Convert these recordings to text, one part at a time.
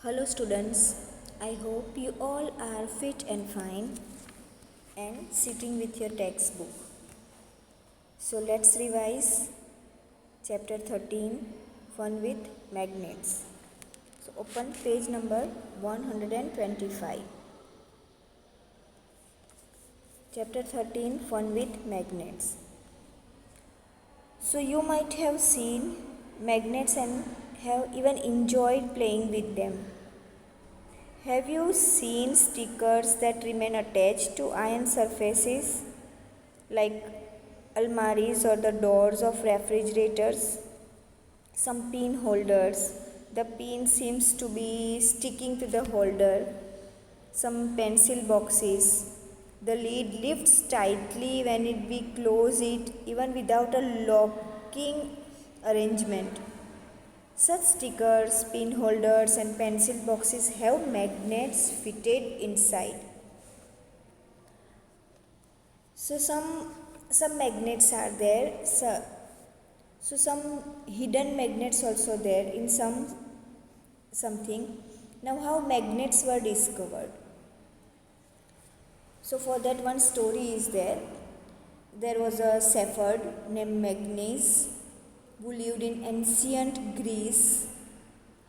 Hello students, I hope you all are fit and fine and sitting with your textbook. So let's revise chapter 13, Fun with Magnets. So open page number 125. Chapter 13, Fun with Magnets. So you might have seen magnets and have even enjoyed playing with them. Have you seen stickers that remain attached to iron surfaces like almaris or the doors of refrigerators? Some pin holders. The pin seems to be sticking to the holder. Some pencil boxes. The lid lifts tightly when we close it even without a locking arrangement. Such stickers, pin holders and pencil boxes have magnets fitted inside. So some magnets are there. So some hidden magnets also there in something. Now how magnets were discovered? So for that one story is there. There was a shepherd named Magnus who lived in ancient Greece.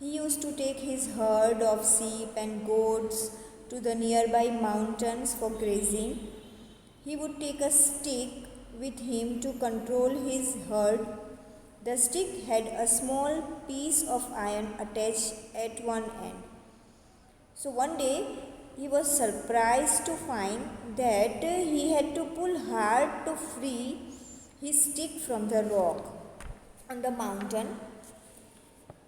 He used to take his herd of sheep and goats to the nearby mountains for grazing. He would take a stick with him to control his herd. The stick had a small piece of iron attached at one end. So one day he was surprised to find that he had to pull hard to free his stick from the rock on the mountain.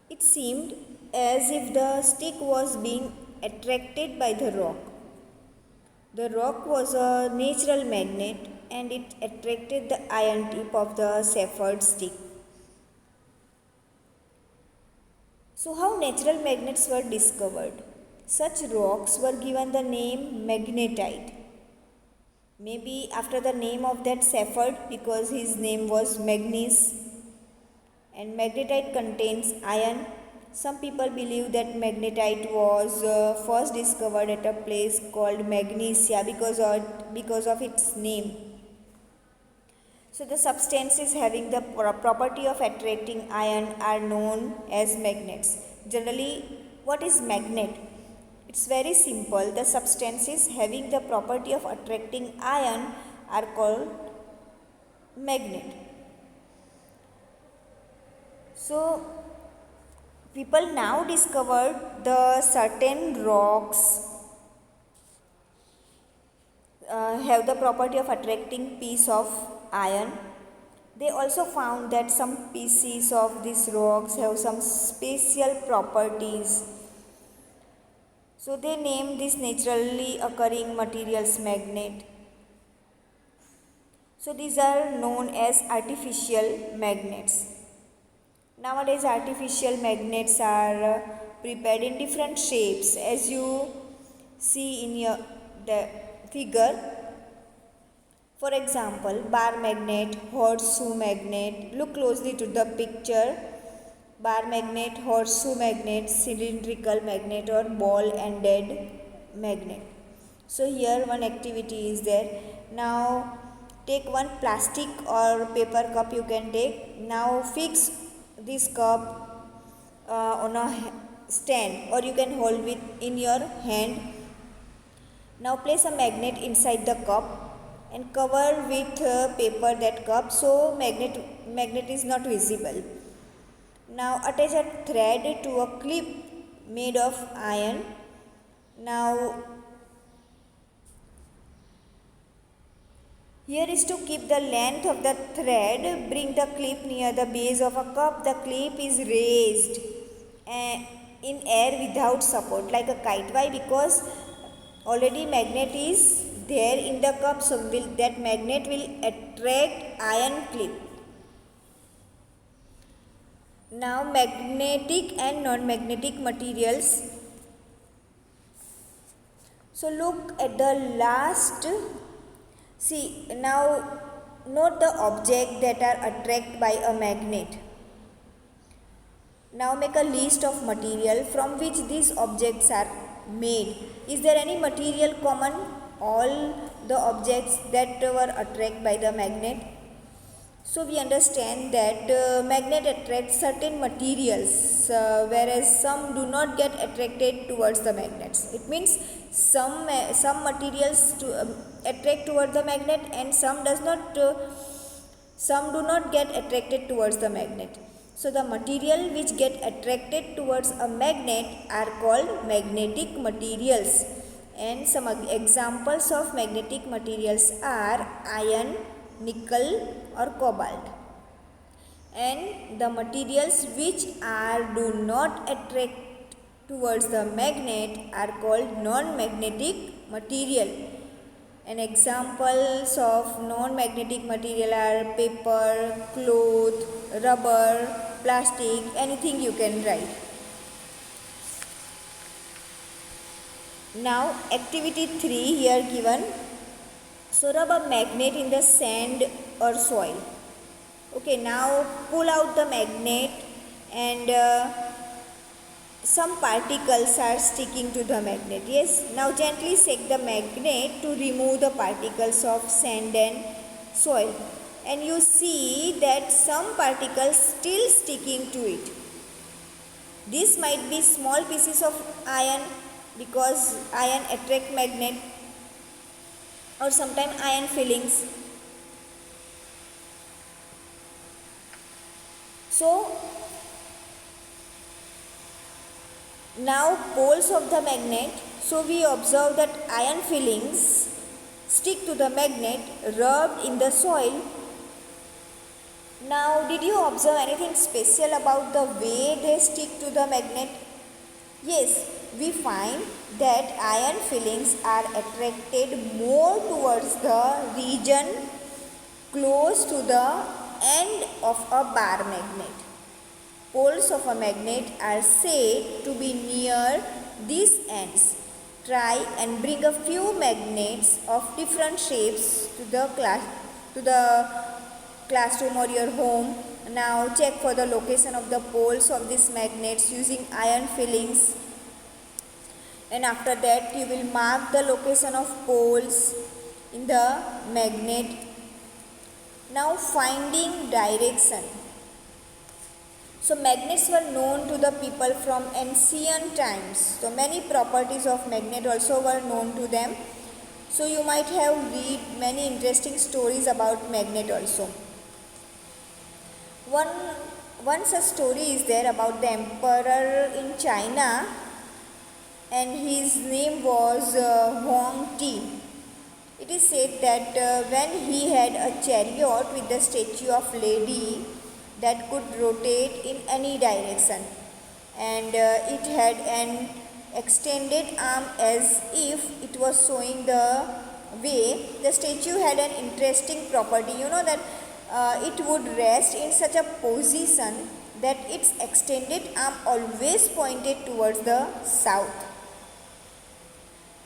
It seemed as if the stick was being attracted by the rock. The rock was a natural magnet and it attracted the iron tip of the shepherd's stick. So how natural magnets were discovered? Such rocks were given the name magnetite. Maybe after the name of that shepherd because his name was Magnus. And magnetite contains iron. Some people believe that magnetite was first discovered at a place called Magnesia because of its name. So the substances having the property of attracting iron are known as magnets. Generally, what is magnet? It's very simple. The substances having the property of attracting iron are called magnet. So people now discovered the certain rocks have the property of attracting piece of iron. They also found that some pieces of these rocks have some special properties. So they named these naturally occurring materials magnet. So these are known as artificial magnets. Nowadays artificial magnets are prepared in different shapes as you see in the figure. For example, bar magnet, horseshoe magnet. Look closely to the picture. Bar magnet, horseshoe magnet, cylindrical magnet or ball ended magnet. So here one activity is there. Now take one plastic or paper cup you can take. Now fix this cup on a stand or you can hold it in your hand. Now place a magnet inside the cup and cover with paper that cup so magnet is not visible. Now attach a thread to a clip made of iron. Now here is to keep the length of the thread. Bring the clip near the base of a cup. The clip is raised in air without support like a kite. Why? Because already magnet is there in the cup, so that magnet will attract iron clip. Now magnetic and non-magnetic materials. So look at the last. See, now note the object that are attracted by a magnet. Now make a list of material from which these objects are made. Is there any material common? All the objects that were attracted by the magnet. So we understand that magnet attracts certain materials, whereas some do not get attracted towards the magnets. It means some materials attract towards the magnet, and some does not. Some do not get attracted towards the magnet. So the material which get attracted towards a magnet are called magnetic materials. And some examples of magnetic materials are iron, nickel or cobalt. And the materials which do not attract towards the magnet are called non-magnetic material. And examples of non-magnetic material are paper, cloth, rubber, plastic, anything you can write. Now activity 3 here given. So rub a magnet in the sand or soil. Okay, now pull out the magnet, and some particles are sticking to the magnet. Yes, now gently shake the magnet to remove the particles of sand and soil, and you see that some particles still sticking to it. This might be small pieces of iron, because iron attract magnet, or sometimes iron fillings. So now poles of the magnet, so we observe that iron fillings stick to the magnet rubbed in the soil. Now did you observe anything special about the way they stick to the magnet? Yes, we find that iron fillings are attracted more towards the region close to the end of a bar magnet. Poles of a magnet are said to be near these ends. Try and bring a few magnets of different shapes to the classroom or your home. Now check for the location of the poles of these magnets using iron fillings. And after that you will mark the location of poles in the magnet. Now finding direction. So magnets were known to the people from ancient times. So many properties of magnet also were known to them. So you might have read many interesting stories about magnet also. One such story is there about the emperor in China, and his name was Huang Ti. It is said that when he had a chariot with the statue of lady that could rotate in any direction, and it had an extended arm as if it was showing the way. The statue had an interesting property, you know, that it would rest in such a position that its extended arm always pointed towards the south.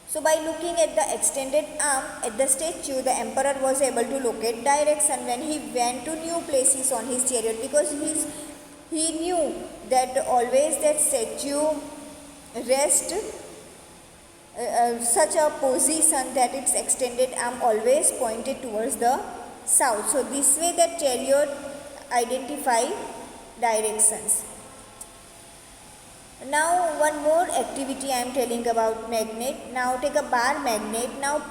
So by looking at the extended arm at the statue, the emperor was able to locate direction when he went to new places on his chariot, because he knew that always that statue rests such a position that its extended arm always pointed towards the south. So this way that chariot identify directions. Now one more activity I am telling about magnet. Now take a bar magnet. Now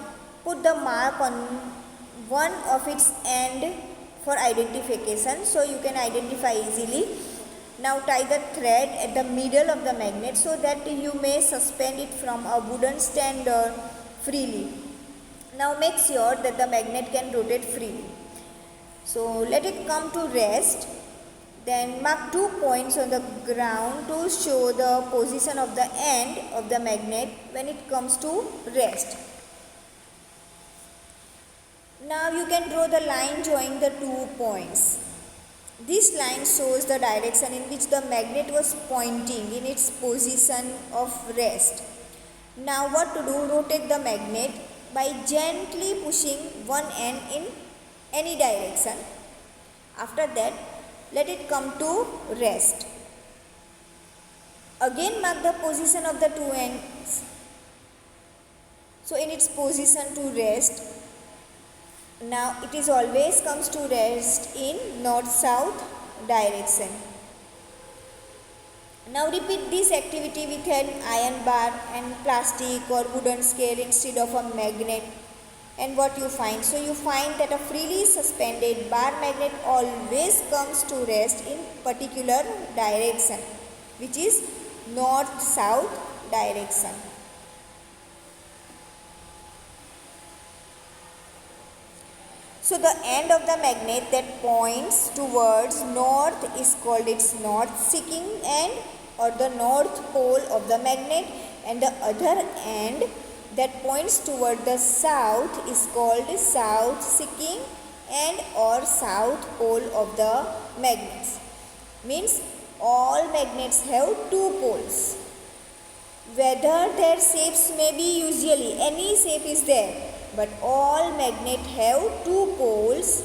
put the mark on one of its end for identification, so you can identify easily. Now tie the thread at the middle of the magnet so that you may suspend it from a wooden stand freely. Now make sure that the magnet can rotate freely. So let it come to rest. Then mark 2 points on the ground to show the position of the end of the magnet when it comes to rest. Now you can draw the line joining the 2 points. This line shows the direction in which the magnet was pointing in its position of rest. Now what to do? Rotate the magnet by gently pushing one end in any direction. After that, let it come to rest. Again mark the position of the two ends. So in its position to rest, now it is always comes to rest in north-south direction. Now repeat this activity with an iron bar and plastic or wooden scale instead of a magnet. And what you find? So you find that a freely suspended bar magnet always comes to rest in particular direction, which is north-south direction. So the end of the magnet that points towards north is called its north-seeking end or the north pole of the magnet, and the other end that points toward the south is called south-seeking end or south pole of the magnets. Means all magnets have two poles. Whether their shapes may be usually any shape is there, but all magnets have two poles,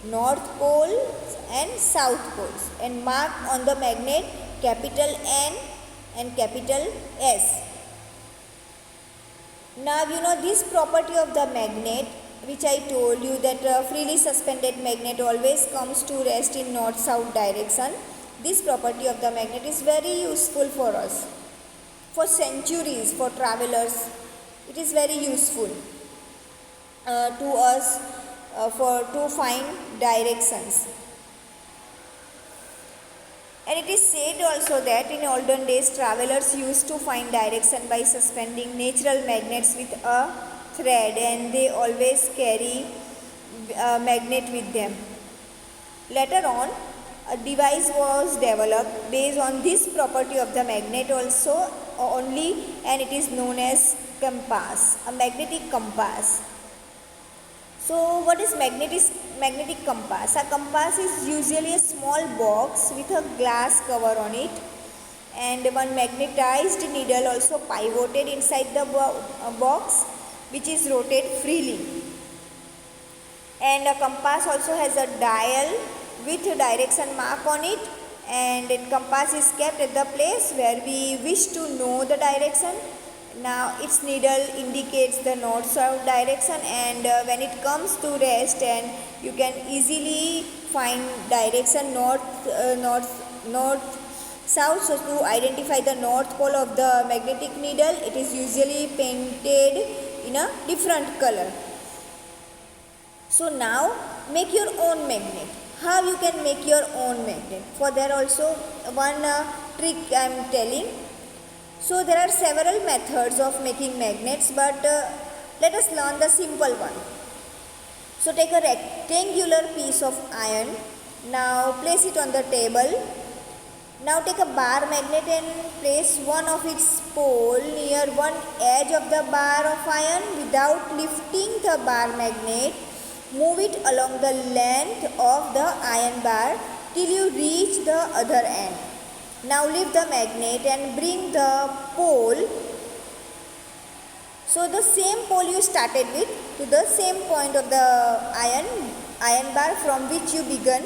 north pole and south poles, and marked on the magnet capital N and capital S. Now you know this property of the magnet, which I told you that a freely suspended magnet always comes to rest in north-south direction. This property of the magnet is very useful for us. For centuries, for travelers, it is very useful to us to find directions. And it is said also that in olden days travelers used to find direction by suspending natural magnets with a thread, and they always carry a magnet with them. Later on, a device was developed based on this property of the magnet also only, and it is known as compass, a magnetic compass. So what is magnetic compass? A compass is usually a small box with a glass cover on it, and one magnetized needle also pivoted inside the box, which is rotated freely. And a compass also has a dial with a direction mark on it, and the compass is kept at the place where we wish to know the direction. Now its needle indicates the north-south direction, and when it comes to rest, and you can easily find direction north-south. So to identify the north pole of the magnetic needle, it is usually painted in a different color. So now make your own magnet. How you can make your own magnet? For there also one trick I am telling. So there are several methods of making magnets, but let us learn the simple one. So take a rectangular piece of iron. Now place it on the table. Now take a bar magnet and place one of its pole near one edge of the bar of iron. Without lifting the bar magnet, move it along the length of the iron bar till you reach the other end. Now lift the magnet and bring the pole, so the same pole you started with, to the same point of the iron bar from which you began.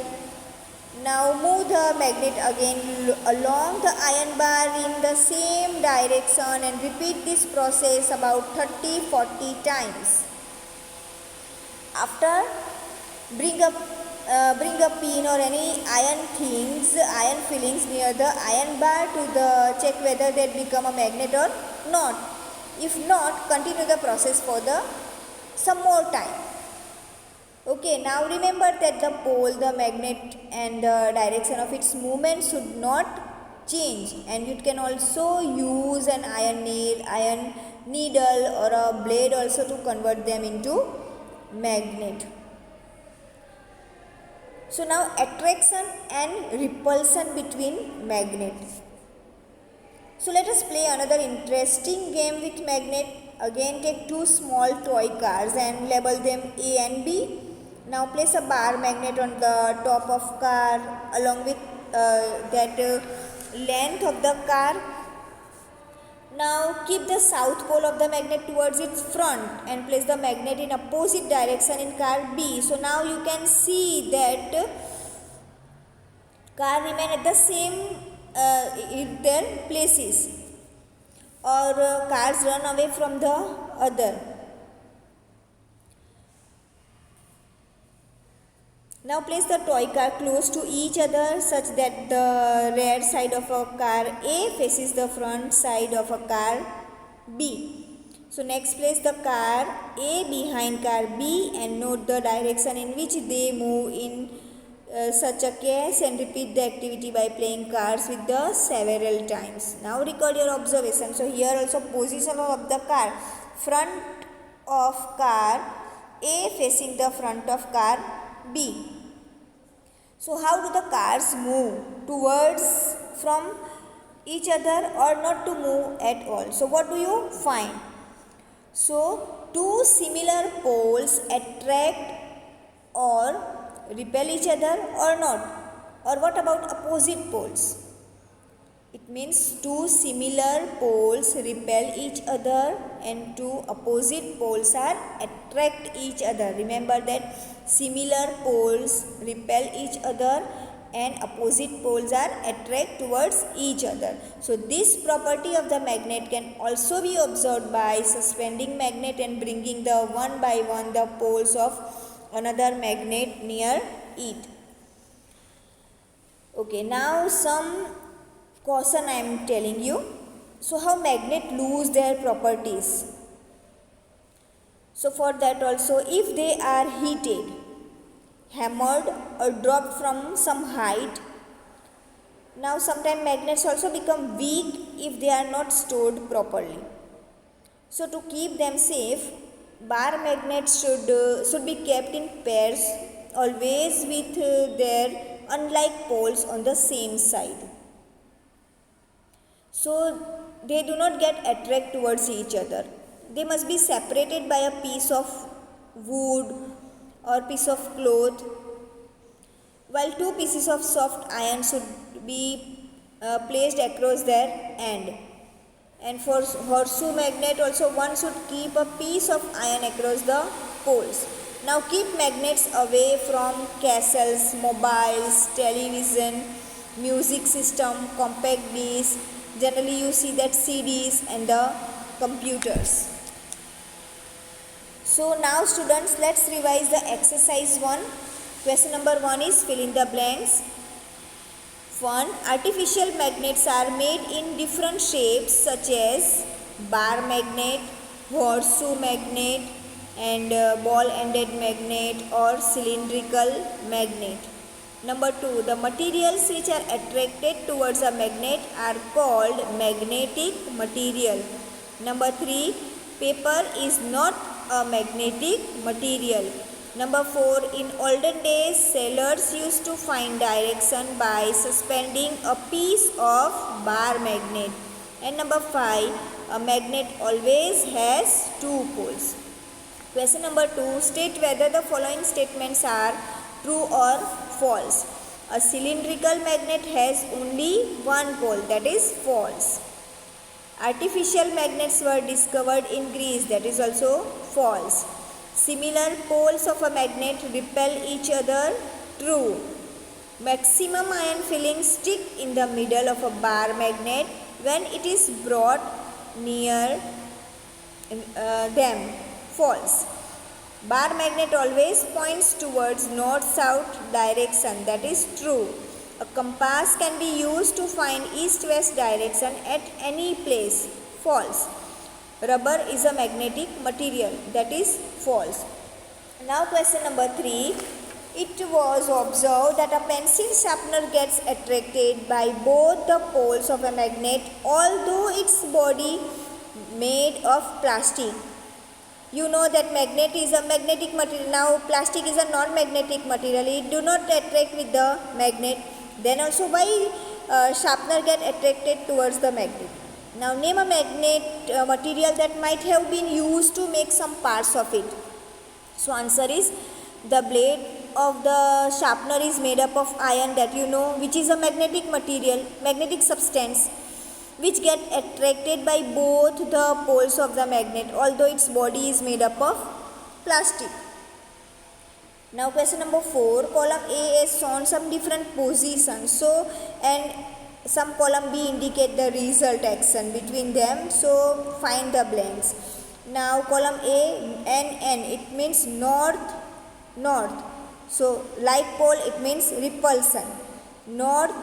Now move the magnet again along the iron bar in the same direction and repeat this process about 30-40 times. After, bring a pin or any iron fillings near the iron bar to check whether they become a magnet or not. If not, continue the process for some more time. Okay, now remember that the pole, the magnet and the direction of its movement should not change, and you can also use an iron needle or a blade also to convert them into magnet. So now attraction and repulsion between magnets. So let us play another interesting game with magnet. Again take two small toy cars and label them A and B. Now place a bar magnet on the top of car along with that length of the car. Now keep the south pole of the magnet towards its front and place the magnet in opposite direction in car B. So now you can see that car remain at the same in their places, or cars run away from the other. Now place the toy car close to each other such that the rear side of a car A faces the front side of a car B. So next place the car A behind car B and note the direction in which they move in such a case, and repeat the activity by playing cards with the several times. Now record your observation. So here also position of the car. Front of car A facing the front of car B. So how do the cars move? Towards from each other or not to move at all? So what do you find? So two similar poles attract or repel each other or not? Or what about opposite poles? It means two similar poles repel each other and two opposite poles are attract each other. Remember that similar poles repel each other and opposite poles are attract towards each other. So this property of the magnet can also be observed by suspending magnet and bringing the one by one the poles of another magnet near it. Okay, now some caution I am telling you. So how magnet lose their properties? So for that also, if they are heated, hammered or dropped from some height, now sometimes magnets also become weak if they are not stored properly. So to keep them safe, bar magnets should be kept in pairs, always with their unlike poles on the same side. So they do not get attract towards each other. They must be separated by a piece of wood or piece of cloth, while two pieces of soft iron should be placed across their end. And for horseshoe magnet also one should keep a piece of iron across the poles. Now keep magnets away from castles, mobiles, television, music system, compact disc. Generally you see that CDs and the computers. So now students, let's revise the exercise 1. Question number 1 is fill in the blanks. 1. Artificial magnets are made in different shapes such as bar magnet, horseshoe magnet and ball-ended magnet or cylindrical magnet. Number 2. The materials which are attracted towards a magnet are called magnetic material. Number 3. Paper is not a magnetic material. Number 4. In olden days, sailors used to find direction by suspending a piece of bar magnet. And number 5. A magnet always has two poles. Question number 2. State whether the following statements are true or false. A cylindrical magnet has only one pole, that is false. Artificial magnets were discovered in Greece, that is also false. Similar poles of a magnet repel each other, true. Maximum iron filling stick in the middle of a bar magnet when it is brought near them, false. Bar magnet always points towards north-south direction, that is true. A compass can be used to find east-west direction at any place, false. Rubber is a magnetic material, that is false. Now question number 3. It was observed that a pencil sharpener gets attracted by both the poles of a magnet although its body made of plastic. You know that magnet is a magnetic material. Now plastic is a non-magnetic material. It do not attract with the magnet. Then also why sharpener get attracted towards the magnet? Now name a magnet material that might have been used to make some parts of it. So answer is the blade of the sharpener is made up of iron, that you know, which is a magnetic material, magnetic substance, which get attracted by both the poles of the magnet although its body is made up of plastic. Now question number 4, column A has shown some different positions. So and some column B indicate the result action between them, so find the blanks. Now column A, N, it means north, north. So like pole, it means repulsion. North,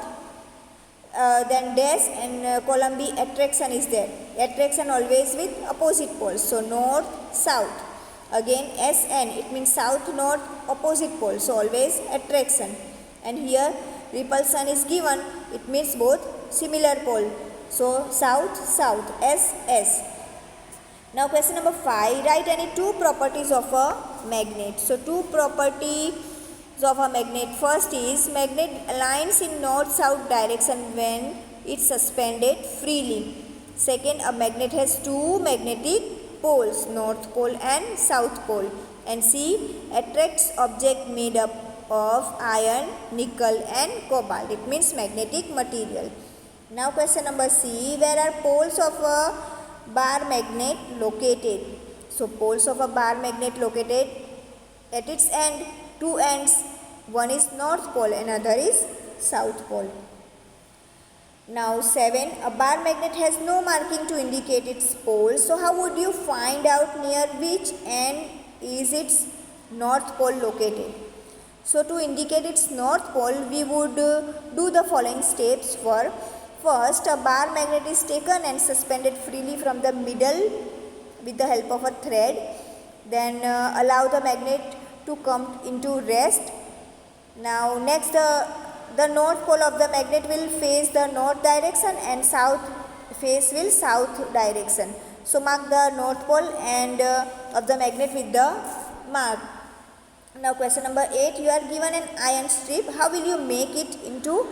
then dash, and column B, attraction is there. Attraction always with opposite poles. So north, south. Again SN, it means south, north, opposite pole. So always attraction. And here repulsion is given, it means both similar pole. So south, south, SS. Now question number 5, write any two properties of a magnet. So two properties of a magnet. First is magnet aligns in north-south direction when it's suspended freely. Second, a magnet has two magnetic poles, north pole and south pole. And C, attracts object made up of iron, nickel and cobalt. It means magnetic material. Now question number C, where are poles of a bar magnet located? So poles of a bar magnet located at its end, two ends. One is north pole, another is south pole. Now 7, a bar magnet has no marking to indicate its pole. So how would you find out near which end is its north pole located? So to indicate its north pole, we would do the following steps. First, a bar magnet is taken and suspended freely from the middle with the help of a thread. Then allow the magnet to come into rest. Now next, the north pole of the magnet will face the north direction and south face will south direction. So mark the north pole and of the magnet with the mark. Now question number 8, you are given an iron strip. How will you make it into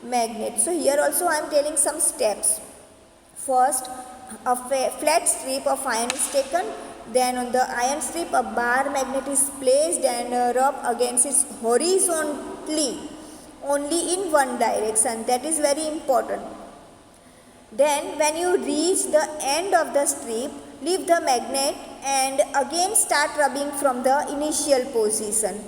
magnet? So here also I am telling some steps. First, a flat strip of iron is taken. Then on the iron strip a bar magnet is placed and rubbed against it horizontally only in one direction. That is very important. Then when you reach the end of the strip, leave the magnet and again start rubbing from the initial position.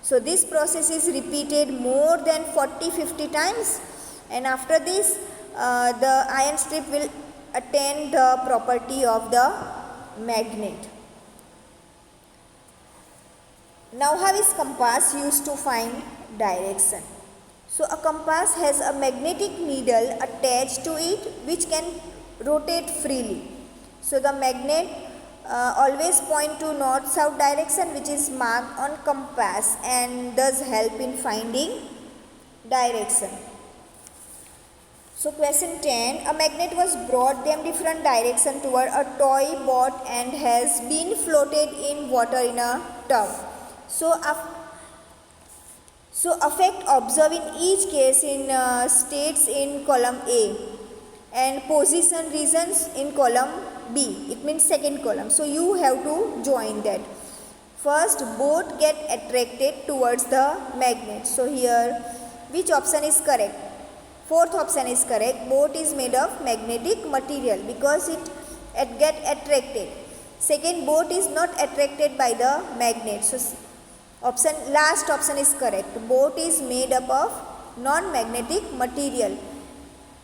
So this process is repeated more than 40-50 times, and after this the iron strip will attain the property of the magnet. Now how is compass used to find direction? So a compass has a magnetic needle attached to it which can rotate freely. So the magnet always point to north-south direction, which is marked on compass and does help in finding direction. So question 10, a magnet was brought them different direction toward a toy boat and has been floated in water in a tub. So effect observed in each case in states in column A and position reasons in column B. It means second column. So you have to join that. First, boat get attracted towards the magnet. So here which option is correct? Fourth option is correct. Boat is made of magnetic material because it get attracted. Second, boat is not attracted by the magnet. So last option is correct. Boat is made up of non-magnetic material.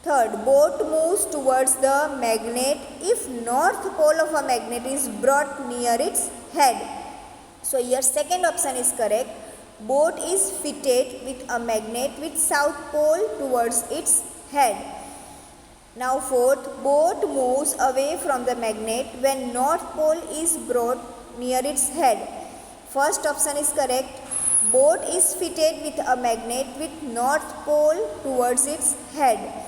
Third, boat moves towards the magnet if north pole of a magnet is brought near its head. So here second option is correct. Boat is fitted with a magnet with south pole towards its head. Now fourth, boat moves away from the magnet when north pole is brought near its head. First option is correct. Boat is fitted with a magnet with north pole towards its head.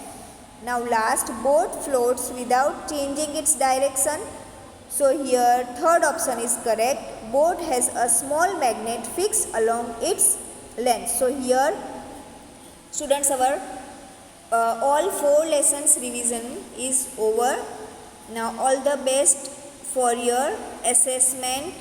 Now last, boat floats without changing its direction. So here third option is correct. Boat has a small magnet fixed along its length. So here students, our all 4 lessons revision is over. Now all the best for your assessment